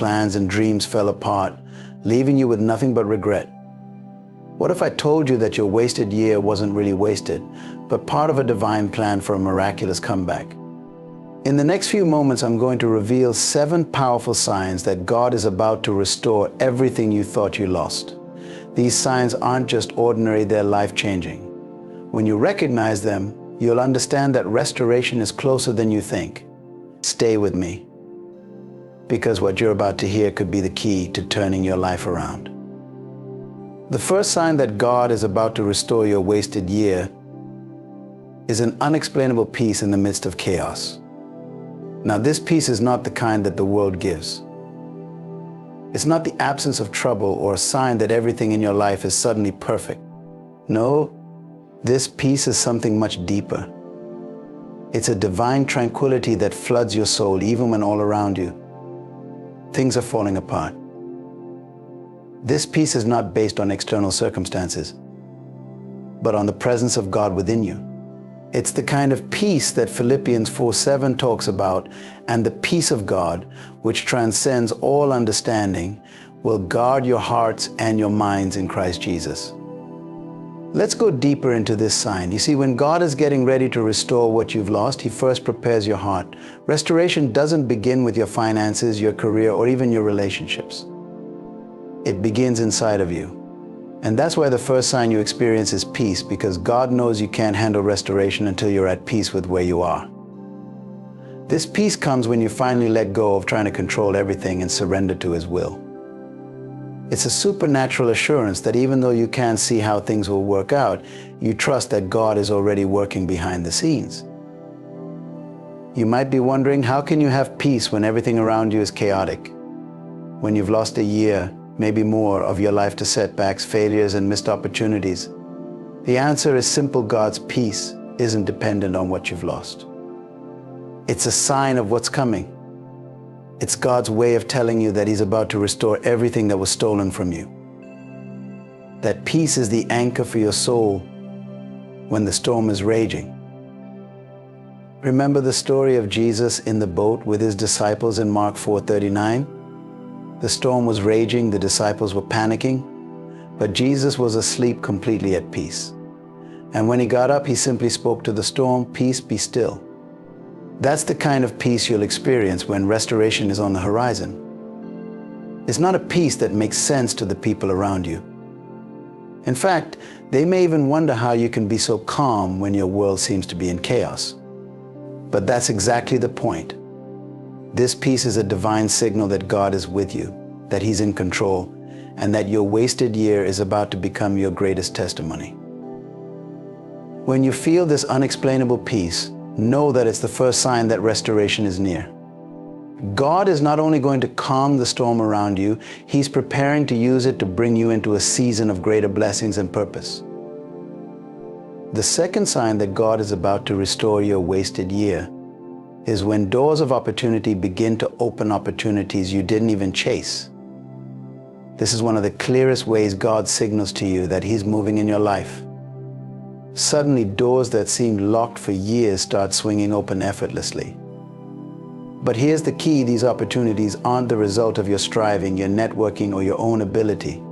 plans and dreams fell apart, leaving you with nothing but regret? What if I told you that your wasted year wasn't really wasted, but part of a divine plan for a miraculous comeback? In the next few moments, I'm going to reveal 7 powerful signs that God is about to restore everything you thought you lost. These signs aren't just ordinary, they're life-changing. When you recognize them, you'll understand that restoration is closer than you think. Stay with me, because what you're about to hear could be the key to turning your life around. The first sign that God is about to restore your wasted year is an unexplainable peace in the midst of chaos. Now, this peace is not the kind that the world gives. It's not the absence of trouble or a sign that everything in your life is suddenly perfect. No, this peace is something much deeper. It's a divine tranquility that floods your soul even when all around you things are falling apart. This peace is not based on external circumstances, but on the presence of God within you. It's the kind of peace that Philippians 4:7 talks about, and the peace of God, which transcends all understanding, will guard your hearts and your minds in Christ Jesus. Let's go deeper into this sign. You see, when God is getting ready to restore what you've lost, He first prepares your heart. Restoration doesn't begin with your finances, your career, or even your relationships. It begins inside of you. And that's why the first sign you experience is peace, because God knows you can't handle restoration until you're at peace with where you are. This peace comes when you finally let go of trying to control everything and surrender to His will. It's a supernatural assurance that even though you can't see how things will work out, you trust that God is already working behind the scenes. You might be wondering, how can you have peace when everything around you is chaotic? When you've lost a year, maybe more, of your life to setbacks, failures, and missed opportunities? The answer is simple. God's peace isn't dependent on what you've lost. It's a sign of what's coming. It's God's way of telling you that He's about to restore everything that was stolen from you. That peace is the anchor for your soul when the storm is raging. Remember the story of Jesus in the boat with His disciples in Mark 4:39? The storm was raging, the disciples were panicking, but Jesus was asleep, completely at peace. And when He got up, He simply spoke to the storm, "Peace, be still." That's the kind of peace you'll experience when restoration is on the horizon. It's not a peace that makes sense to the people around you. In fact, they may even wonder how you can be so calm when your world seems to be in chaos. But that's exactly the point. This peace is a divine signal that God is with you, that He's in control, and that your wasted year is about to become your greatest testimony. When you feel this unexplainable peace, know that it's the first sign that restoration is near. God is not only going to calm the storm around you, He's preparing to use it to bring you into a season of greater blessings and purpose. The second sign that God is about to restore your wasted year is when doors of opportunity begin to open, opportunities you didn't even chase. This is one of the clearest ways God signals to you that He's moving in your life. Suddenly, doors that seemed locked for years start swinging open effortlessly. But here's the key: these opportunities aren't the result of your striving, your networking, or your own ability.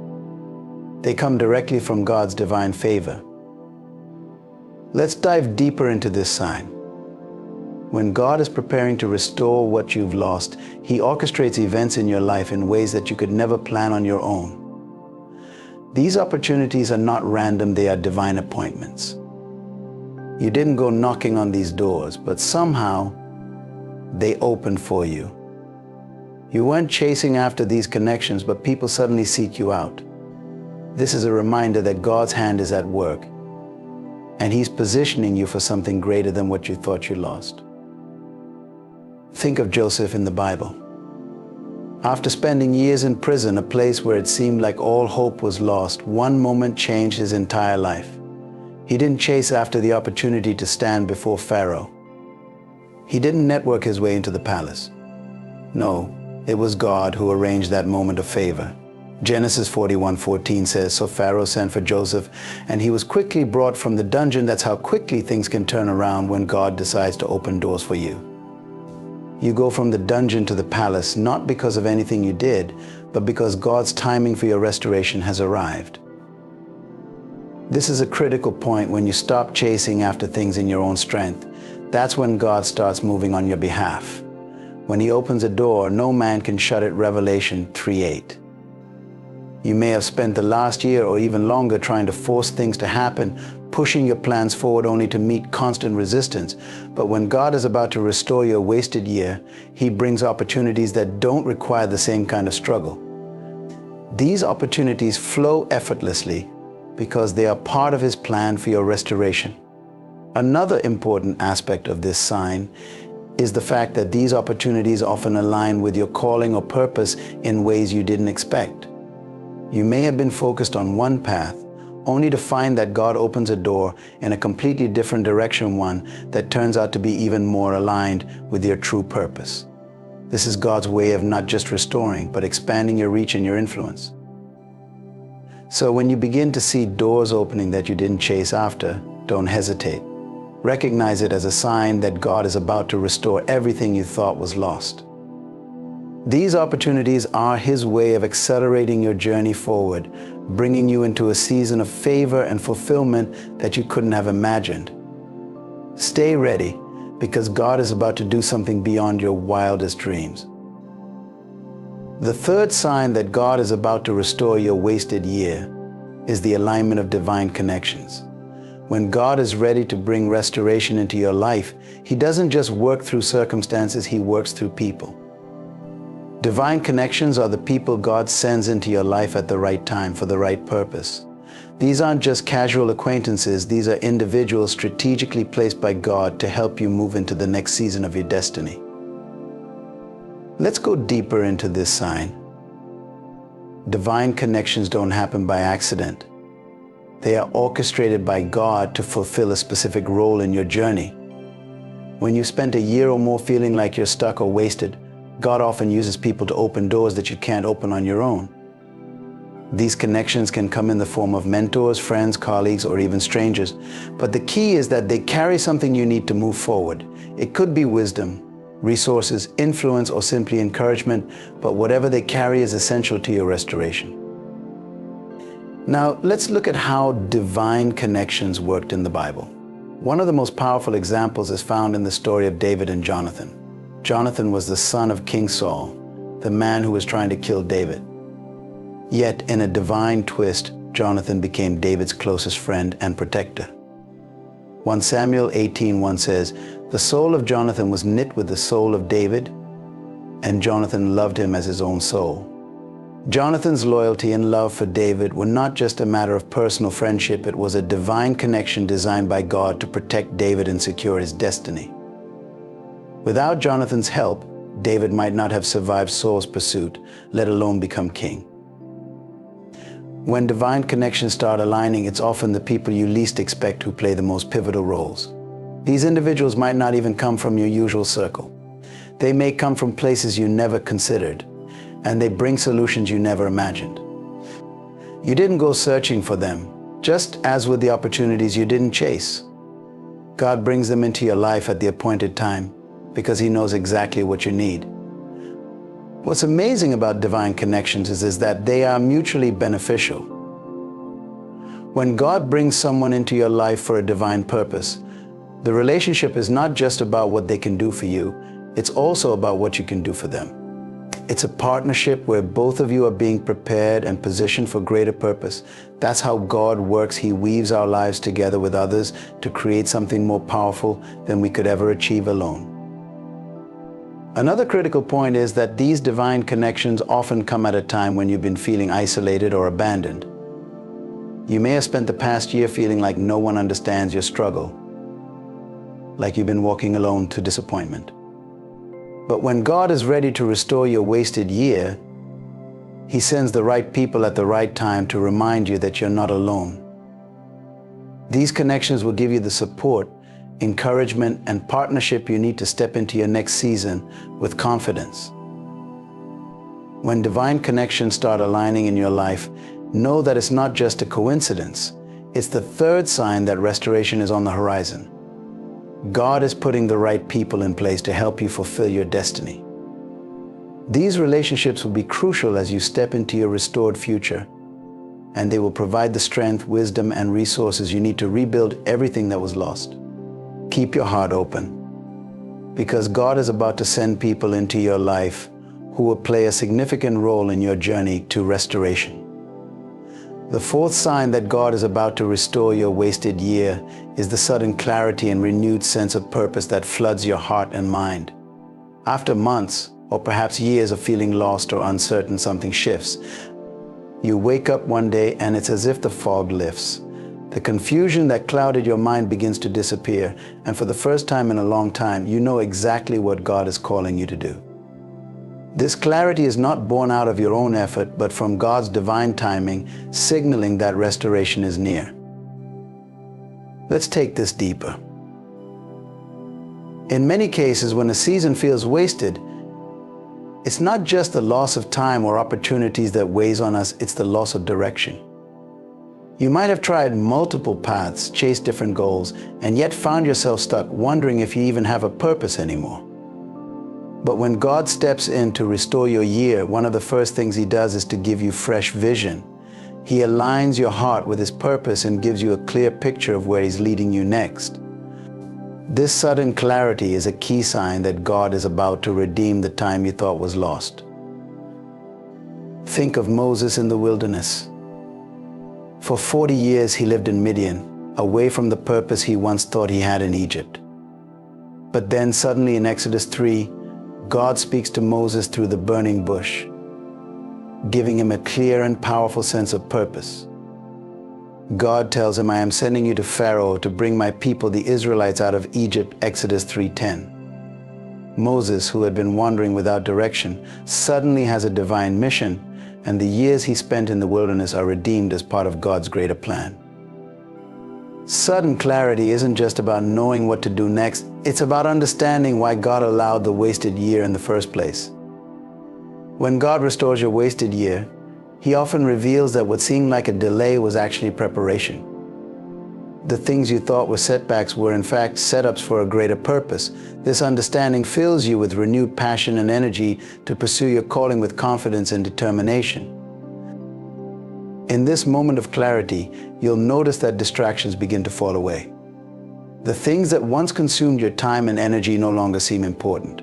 They come directly from God's divine favor. Let's dive deeper into this sign. When God is preparing to restore what you've lost, He orchestrates events in your life in ways that you could never plan on your own. These opportunities are not random, they are divine appointments. You didn't go knocking on these doors, but somehow they opened for you. You weren't chasing after these connections, but people suddenly seek you out. This is a reminder that God's hand is at work, and He's positioning you for something greater than what you thought you lost. Think of Joseph in the Bible. After spending years in prison, a place where it seemed like all hope was lost, one moment changed his entire life. He didn't chase after the opportunity to stand before Pharaoh. He didn't network his way into the palace. No, it was God who arranged that moment of favor. Genesis 41:14 says, "So Pharaoh sent for Joseph, and he was quickly brought from the dungeon." That's how quickly things can turn around when God decides to open doors for you. You go from the dungeon to the palace, not because of anything you did, but because God's timing for your restoration has arrived. This is a critical point when you stop chasing after things in your own strength. That's when God starts moving on your behalf. When He opens a door, no man can shut it, Revelation 3:8. You may have spent the last year or even longer trying to force things to happen, pushing your plans forward only to meet constant resistance. But when God is about to restore your wasted year, He brings opportunities that don't require the same kind of struggle. These opportunities flow effortlessly because they are part of His plan for your restoration. Another important aspect of this sign is the fact that these opportunities often align with your calling or purpose in ways you didn't expect. You may have been focused on one path, only to find that God opens a door in a completely different direction, one that turns out to be even more aligned with your true purpose. This is God's way of not just restoring, but expanding your reach and your influence. So when you begin to see doors opening that you didn't chase after, don't hesitate. Recognize it as a sign that God is about to restore everything you thought was lost. These opportunities are His way of accelerating your journey forward, bringing you into a season of favor and fulfillment that you couldn't have imagined. Stay ready, because God is about to do something beyond your wildest dreams. The third sign that God is about to restore your wasted year is the alignment of divine connections. When God is ready to bring restoration into your life, He doesn't just work through circumstances, He works through people. Divine connections are the people God sends into your life at the right time for the right purpose. These aren't just casual acquaintances, these are individuals strategically placed by God to help you move into the next season of your destiny. Let's go deeper into this sign. Divine connections don't happen by accident. They are orchestrated by God to fulfill a specific role in your journey. When you spent a year or more feeling like you're stuck or wasted, God often uses people to open doors that you can't open on your own. These connections can come in the form of mentors, friends, colleagues, or even strangers. But the key is that they carry something you need to move forward. It could be wisdom, resources, influence, or simply encouragement, but whatever they carry is essential to your restoration. Now, let's look at how divine connections worked in the Bible. One of the most powerful examples is found in the story of David and Jonathan. Jonathan was the son of King Saul, the man who was trying to kill David. Yet, in a divine twist, Jonathan became David's closest friend and protector. 1 Samuel 18:1 says, "The soul of Jonathan was knit with the soul of David, and Jonathan loved him as his own soul." Jonathan's loyalty and love for David were not just a matter of personal friendship, it was a divine connection designed by God to protect David and secure his destiny. Without Jonathan's help, David might not have survived Saul's pursuit, let alone become king. When divine connections start aligning, it's often the people you least expect who play the most pivotal roles. These individuals might not even come from your usual circle. They may come from places you never considered, and they bring solutions you never imagined. You didn't go searching for them, just as with the opportunities you didn't chase. God brings them into your life at the appointed time, because He knows exactly what you need. What's amazing about divine connections is that they are mutually beneficial. When God brings someone into your life for a divine purpose, the relationship is not just about what they can do for you, it's also about what you can do for them. It's a partnership where both of you are being prepared and positioned for greater purpose. That's how God works. He weaves our lives together with others to create something more powerful than we could ever achieve alone. Another critical point is that these divine connections often come at a time when you've been feeling isolated or abandoned. You may have spent the past year feeling like no one understands your struggle, like you've been walking alone to disappointment. But when God is ready to restore your wasted year, He sends the right people at the right time to remind you that you're not alone. These connections will give you the support, encouragement, and partnership you need to step into your next season with confidence. When divine connections start aligning in your life, know that it's not just a coincidence. It's the third sign that restoration is on the horizon. God is putting the right people in place to help you fulfill your destiny. These relationships will be crucial as you step into your restored future, and they will provide the strength, wisdom, and resources you need to rebuild everything that was lost. Keep your heart open, because God is about to send people into your life who will play a significant role in your journey to restoration. The fourth sign that God is about to restore your wasted year is the sudden clarity and renewed sense of purpose that floods your heart and mind. After months, or perhaps years of feeling lost or uncertain, something shifts. You wake up one day and it's as if the fog lifts. The confusion that clouded your mind begins to disappear, and for the first time in a long time, you know exactly what God is calling you to do. This clarity is not born out of your own effort, but from God's divine timing, signaling that restoration is near. Let's take this deeper. In many cases, when a season feels wasted, it's not just the loss of time or opportunities that weighs on us, it's the loss of direction. You might have tried multiple paths, chased different goals, and yet found yourself stuck wondering if you even have a purpose anymore. But when God steps in to restore your year, one of the first things He does is to give you fresh vision. He aligns your heart with His purpose and gives you a clear picture of where He's leading you next. This sudden clarity is a key sign that God is about to redeem the time you thought was lost. Think of Moses in the wilderness. For 40 years he lived in Midian, away from the purpose he once thought he had in Egypt. But then suddenly in Exodus 3, God speaks to Moses through the burning bush, giving him a clear and powerful sense of purpose. God tells him, "I am sending you to Pharaoh to bring my people, the Israelites, out of Egypt," Exodus 3:10. Moses, who had been wandering without direction, suddenly has a divine mission, and the years he spent in the wilderness are redeemed as part of God's greater plan. Sudden clarity isn't just about knowing what to do next, it's about understanding why God allowed the wasted year in the first place. When God restores your wasted year, He often reveals that what seemed like a delay was actually preparation. The things you thought were setbacks were in fact setups for a greater purpose. This understanding fills you with renewed passion and energy to pursue your calling with confidence and determination. In this moment of clarity, you'll notice that distractions begin to fall away. The things that once consumed your time and energy no longer seem important.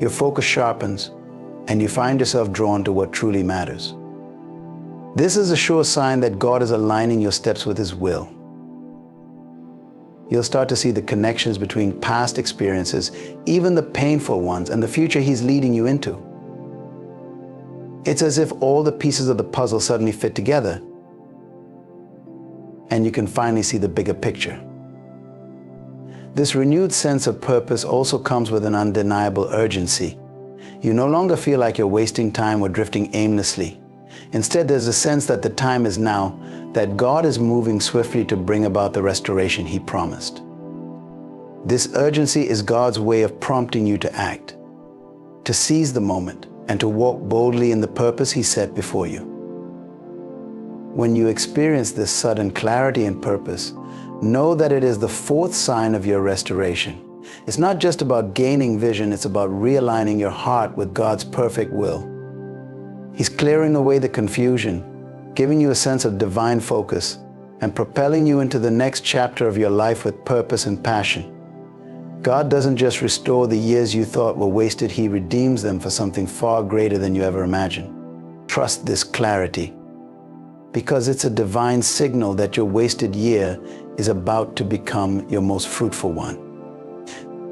Your focus sharpens, and you find yourself drawn to what truly matters. This is a sure sign that God is aligning your steps with His will. You'll start to see the connections between past experiences, even the painful ones, and the future He's leading you into. It's as if all the pieces of the puzzle suddenly fit together, and you can finally see the bigger picture. This renewed sense of purpose also comes with an undeniable urgency. You no longer feel like you're wasting time or drifting aimlessly. Instead, there's a sense that the time is now, that God is moving swiftly to bring about the restoration He promised. This urgency is God's way of prompting you to act, to seize the moment, and to walk boldly in the purpose He set before you. When you experience this sudden clarity and purpose, know that it is the fourth sign of your restoration. It's not just about gaining vision, it's about realigning your heart with God's perfect will. He's clearing away the confusion, giving you a sense of divine focus, and propelling you into the next chapter of your life with purpose and passion. God doesn't just restore the years you thought were wasted, He redeems them for something far greater than you ever imagined. Trust this clarity, because it's a divine signal that your wasted year is about to become your most fruitful one.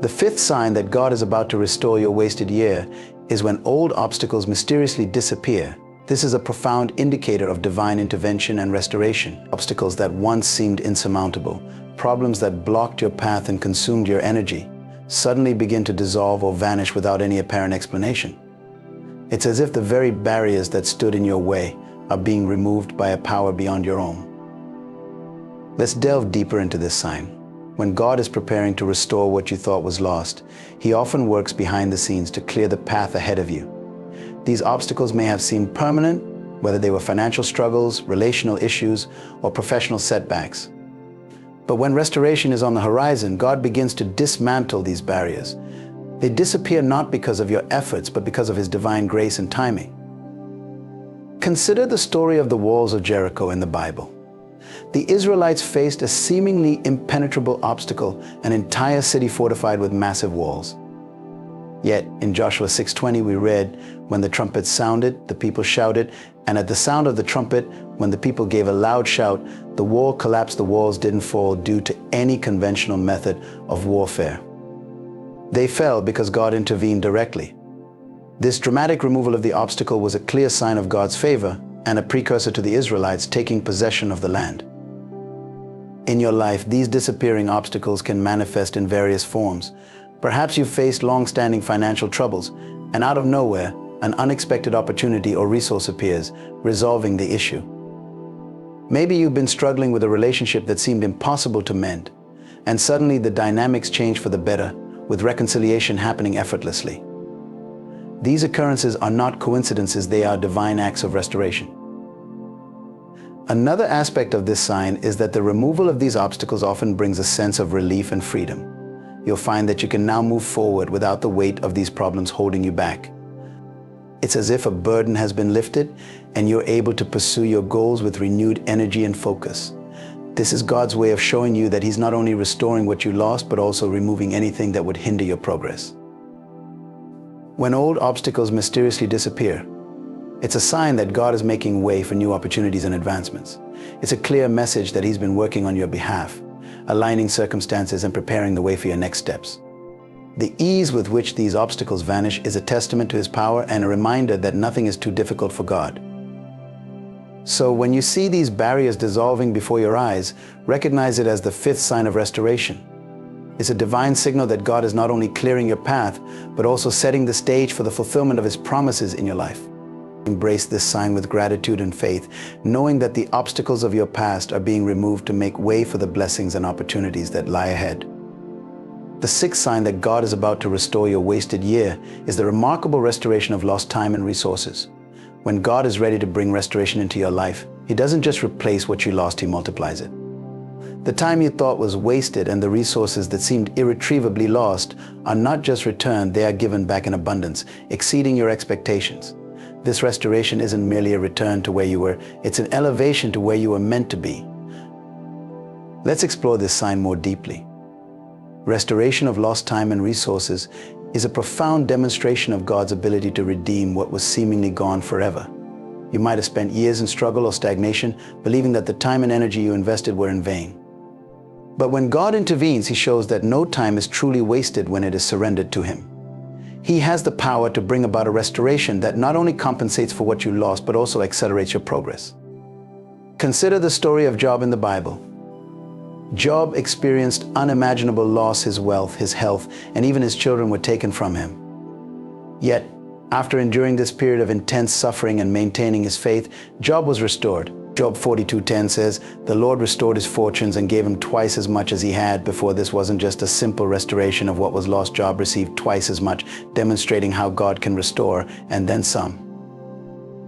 The fifth sign that God is about to restore your wasted year is when old obstacles mysteriously disappear. This is a profound indicator of divine intervention and restoration. Obstacles that once seemed insurmountable, problems that blocked your path and consumed your energy, suddenly begin to dissolve or vanish without any apparent explanation. It's as if the very barriers that stood in your way are being removed by a power beyond your own. Let's delve deeper into this sign. When God is preparing to restore what you thought was lost, He often works behind the scenes to clear the path ahead of you. These obstacles may have seemed permanent, whether they were financial struggles, relational issues, or professional setbacks. But when restoration is on the horizon, God begins to dismantle these barriers. They disappear not because of your efforts, but because of His divine grace and timing. Consider the story of the walls of Jericho in the Bible. The Israelites faced a seemingly impenetrable obstacle, an entire city fortified with massive walls. Yet in Joshua 6:20 we read, when the trumpet sounded, the people shouted, and at the sound of the trumpet, when the people gave a loud shout, the wall collapsed, the walls didn't fall due to any conventional method of warfare. They fell because God intervened directly. This dramatic removal of the obstacle was a clear sign of God's favor and a precursor to the Israelites taking possession of the land. In your life, these disappearing obstacles can manifest in various forms. Perhaps you've faced long-standing financial troubles, and out of nowhere, an unexpected opportunity or resource appears, resolving the issue. Maybe you've been struggling with a relationship that seemed impossible to mend, and suddenly the dynamics change for the better, with reconciliation happening effortlessly. These occurrences are not coincidences, they are divine acts of restoration. Another aspect of this sign is that the removal of these obstacles often brings a sense of relief and freedom. You'll find that you can now move forward without the weight of these problems holding you back. It's as if a burden has been lifted and you're able to pursue your goals with renewed energy and focus. This is God's way of showing you that He's not only restoring what you lost, but also removing anything that would hinder your progress. When old obstacles mysteriously disappear, it's a sign that God is making way for new opportunities and advancements. It's a clear message that He's been working on your behalf, aligning circumstances and preparing the way for your next steps. The ease with which these obstacles vanish is a testament to His power and a reminder that nothing is too difficult for God. So when you see these barriers dissolving before your eyes, recognize it as the fifth sign of restoration. It's a divine signal that God is not only clearing your path, but also setting the stage for the fulfillment of His promises in your life. Embrace this sign with gratitude and faith, knowing that the obstacles of your past are being removed to make way for the blessings and opportunities that lie ahead. The sixth sign that God is about to restore your wasted year is the remarkable restoration of lost time and resources. When God is ready to bring restoration into your life, He doesn't just replace what you lost, He multiplies it. The time you thought was wasted and the resources that seemed irretrievably lost are not just returned, they are given back in abundance, exceeding your expectations. This restoration isn't merely a return to where you were, it's an elevation to where you were meant to be. Let's explore this sign more deeply. Restoration of lost time and resources is a profound demonstration of God's ability to redeem what was seemingly gone forever. You might have spent years in struggle or stagnation, believing that the time and energy you invested were in vain. But when God intervenes, He shows that no time is truly wasted when it is surrendered to Him. He has the power to bring about a restoration that not only compensates for what you lost, but also accelerates your progress. Consider the story of Job in the Bible. Job experienced unimaginable loss. His wealth, his health, and even his children were taken from him. Yet, after enduring this period of intense suffering and maintaining his faith, Job was restored. Job 42:10 says, "The Lord restored his fortunes and gave him twice as much as he had before." This wasn't just a simple restoration of what was lost. Job received twice as much, demonstrating how God can restore, and then some.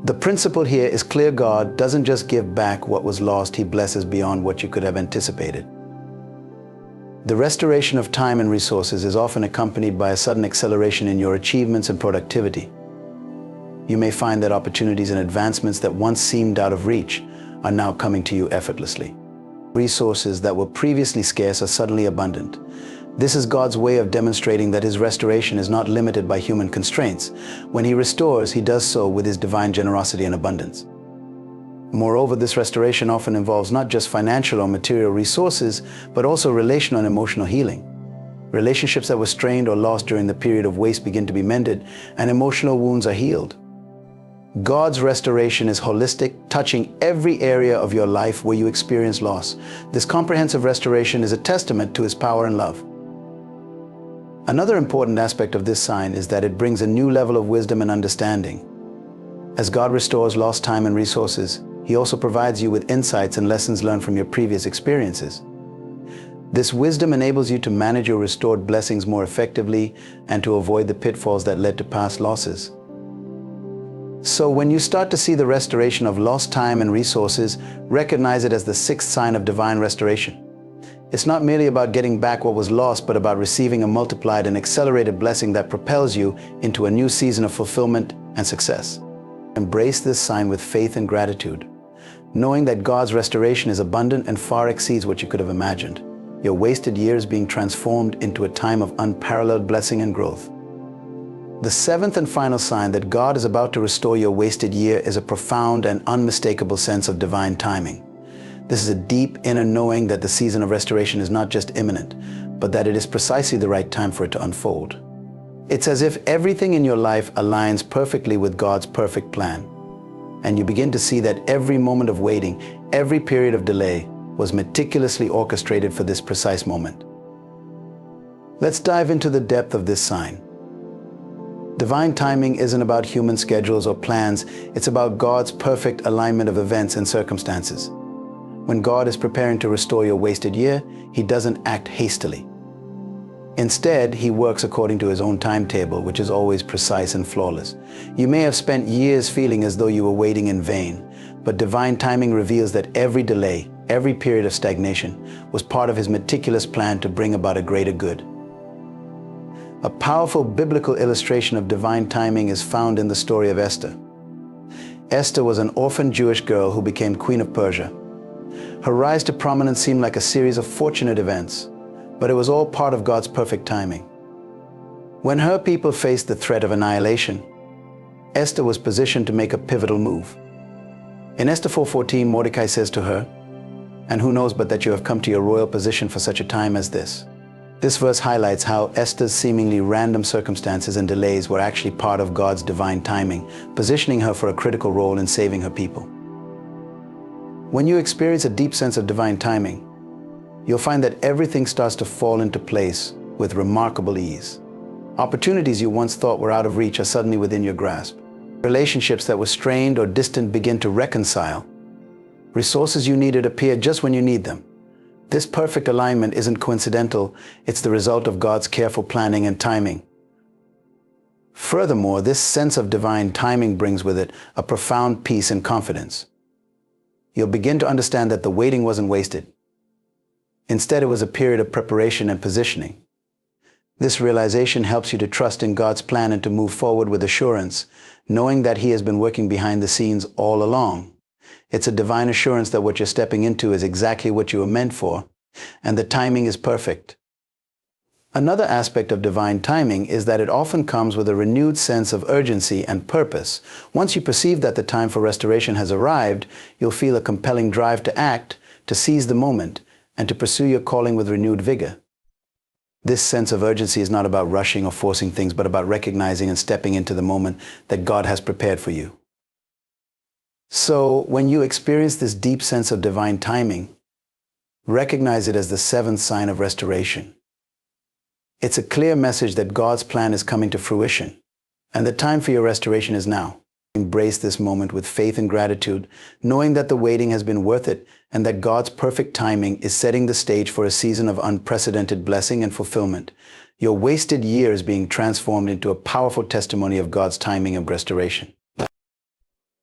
The principle here is clear. God doesn't just give back what was lost, He blesses beyond what you could have anticipated. The restoration of time and resources is often accompanied by a sudden acceleration in your achievements and productivity. You may find that opportunities and advancements that once seemed out of reach are now coming to you effortlessly. Resources that were previously scarce are suddenly abundant. This is God's way of demonstrating that His restoration is not limited by human constraints. When He restores, He does so with His divine generosity and abundance. Moreover, this restoration often involves not just financial or material resources, but also relational and emotional healing. Relationships that were strained or lost during the period of waste begin to be mended, and emotional wounds are healed. God's restoration is holistic, touching every area of your life where you experience loss. This comprehensive restoration is a testament to His power and love. Another important aspect of this sign is that it brings a new level of wisdom and understanding. As God restores lost time and resources, He also provides you with insights and lessons learned from your previous experiences. This wisdom enables you to manage your restored blessings more effectively and to avoid the pitfalls that led to past losses. So when you start to see the restoration of lost time and resources, recognize it as the sixth sign of divine restoration. It's not merely about getting back what was lost, but about receiving a multiplied and accelerated blessing that propels you into a new season of fulfillment and success. Embrace this sign with faith and gratitude, knowing that God's restoration is abundant and far exceeds what you could have imagined. Your wasted years being transformed into a time of unparalleled blessing and growth. The seventh and final sign that God is about to restore your wasted year is a profound and unmistakable sense of divine timing. This is a deep inner knowing that the season of restoration is not just imminent, but that it is precisely the right time for it to unfold. It's as if everything in your life aligns perfectly with God's perfect plan, and you begin to see that every moment of waiting, every period of delay, was meticulously orchestrated for this precise moment. Let's dive into the depth of this sign. Divine timing isn't about human schedules or plans, it's about God's perfect alignment of events and circumstances. When God is preparing to restore your wasted year, He doesn't act hastily. Instead, He works according to His own timetable, which is always precise and flawless. You may have spent years feeling as though you were waiting in vain, but divine timing reveals that every delay, every period of stagnation, was part of His meticulous plan to bring about a greater good. A powerful biblical illustration of divine timing is found in the story of Esther. Esther was an orphan Jewish girl who became Queen of Persia. Her rise to prominence seemed like a series of fortunate events, but it was all part of God's perfect timing. When her people faced the threat of annihilation, Esther was positioned to make a pivotal move. In Esther 4:14, Mordecai says to her, "And who knows but that you have come to your royal position for such a time as this?" This verse highlights how Esther's seemingly random circumstances and delays were actually part of God's divine timing, positioning her for a critical role in saving her people. When you experience a deep sense of divine timing, you'll find that everything starts to fall into place with remarkable ease. Opportunities you once thought were out of reach are suddenly within your grasp. Relationships that were strained or distant begin to reconcile. Resources you needed appear just when you need them. This perfect alignment isn't coincidental, it's the result of God's careful planning and timing. Furthermore, this sense of divine timing brings with it a profound peace and confidence. You'll begin to understand that the waiting wasn't wasted. Instead, it was a period of preparation and positioning. This realization helps you to trust in God's plan and to move forward with assurance, knowing that He has been working behind the scenes all along. It's a divine assurance that what you're stepping into is exactly what you were meant for, and the timing is perfect. Another aspect of divine timing is that it often comes with a renewed sense of urgency and purpose. Once you perceive that the time for restoration has arrived, you'll feel a compelling drive to act, to seize the moment, and to pursue your calling with renewed vigor. This sense of urgency is not about rushing or forcing things, but about recognizing and stepping into the moment that God has prepared for you. So, when you experience this deep sense of divine timing, recognize it as the seventh sign of restoration. It's a clear message that God's plan is coming to fruition, and the time for your restoration is now. Embrace this moment with faith and gratitude, knowing that the waiting has been worth it and that God's perfect timing is setting the stage for a season of unprecedented blessing and fulfillment. Your wasted years being transformed into a powerful testimony of God's timing of restoration.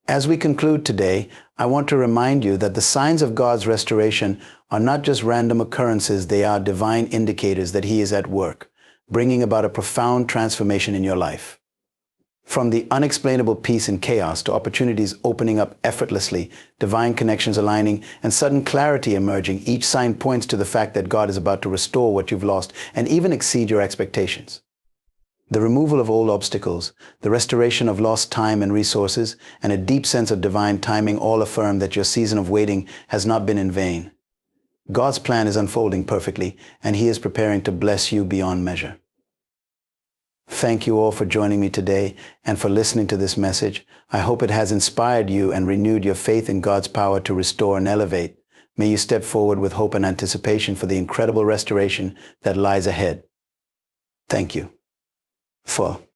As we conclude today, I want to remind you that the signs of God's restoration are not just random occurrences, they are divine indicators that He is at work, bringing about a profound transformation in your life. From the unexplainable peace in chaos to opportunities opening up effortlessly, divine connections aligning, and sudden clarity emerging, each sign points to the fact that God is about to restore what you've lost and even exceed your expectations. The removal of old obstacles, the restoration of lost time and resources, and a deep sense of divine timing all affirm that your season of waiting has not been in vain. God's plan is unfolding perfectly, and He is preparing to bless you beyond measure. Thank you all for joining me today and for listening to this message. I hope it has inspired you and renewed your faith in God's power to restore and elevate. May you step forward with hope and anticipation for the incredible restoration that lies ahead. Thank you.